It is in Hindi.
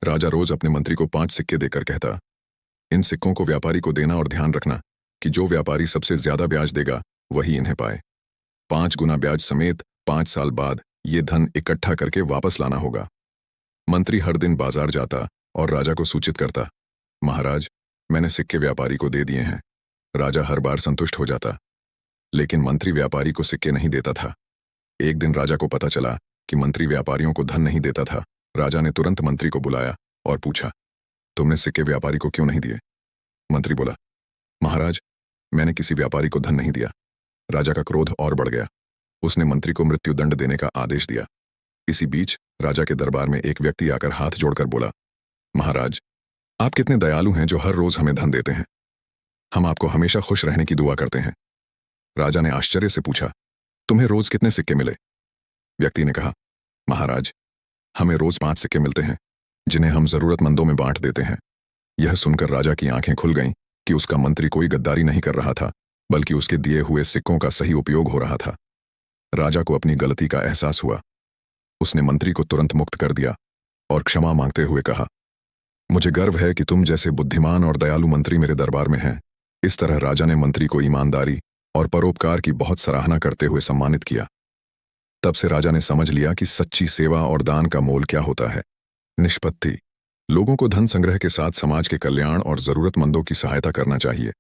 राजा रोज अपने मंत्री को 5 सिक्के देकर कहता, इन सिक्कों को व्यापारी को देना और ध्यान रखना कि जो व्यापारी सबसे ज्यादा ब्याज देगा वही इन्हें पाए। 5 गुना ब्याज समेत 5 साल बाद ये धन इकट्ठा करके वापस लाना होगा। मंत्री हर दिन बाजार जाता और राजा को सूचित करता, महाराज, मैंने सिक्के व्यापारी को दे दिए हैं। राजा हर बार संतुष्ट हो जाता, लेकिन मंत्री व्यापारी को सिक्के नहीं देता था। एक दिन राजा को पता चला कि मंत्री व्यापारियों को धन नहीं देता था। राजा ने तुरंत मंत्री को बुलाया और पूछा, तुमने सिक्के व्यापारी को क्यों नहीं दिए? मंत्री बोला, महाराज, मैंने किसी व्यापारी को धन नहीं दिया। राजा का क्रोध और बढ़ गया। उसने मंत्री को मृत्युदंड देने का आदेश दिया। इसी बीच राजा के दरबार में एक व्यक्ति आकर हाथ जोड़कर बोला, महाराज, आप कितने दयालु हैं जो हर रोज हमें धन देते हैं। हम आपको हमेशा खुश रहने की दुआ करते हैं। राजा ने आश्चर्य से पूछा, तुम्हें रोज कितने सिक्के मिले? व्यक्ति ने कहा, महाराज, हमें रोज 5 सिक्के मिलते हैं, जिन्हें हम जरूरतमंदों में बांट देते हैं। यह सुनकर राजा की आंखें खुल गईं कि उसका मंत्री कोई गद्दारी नहीं कर रहा था, बल्कि उसके दिए हुए सिक्कों का सही उपयोग हो रहा था। राजा को अपनी गलती का एहसास हुआ। उसने मंत्री को तुरंत मुक्त कर दिया और क्षमा मांगते हुए कहा, मुझे गर्व है कि तुम जैसे बुद्धिमान और दयालु मंत्री मेरे दरबार में हैं। इस तरह राजा ने मंत्री को ईमानदारी और परोपकार की बहुत सराहना करते हुए सम्मानित किया। तब से राजा ने समझ लिया कि सच्ची सेवा और दान का मोल क्या होता है। निष्पत्ति। लोगों को धन संग्रह के साथ समाज के कल्याण और जरूरतमंदों की सहायता करना चाहिए।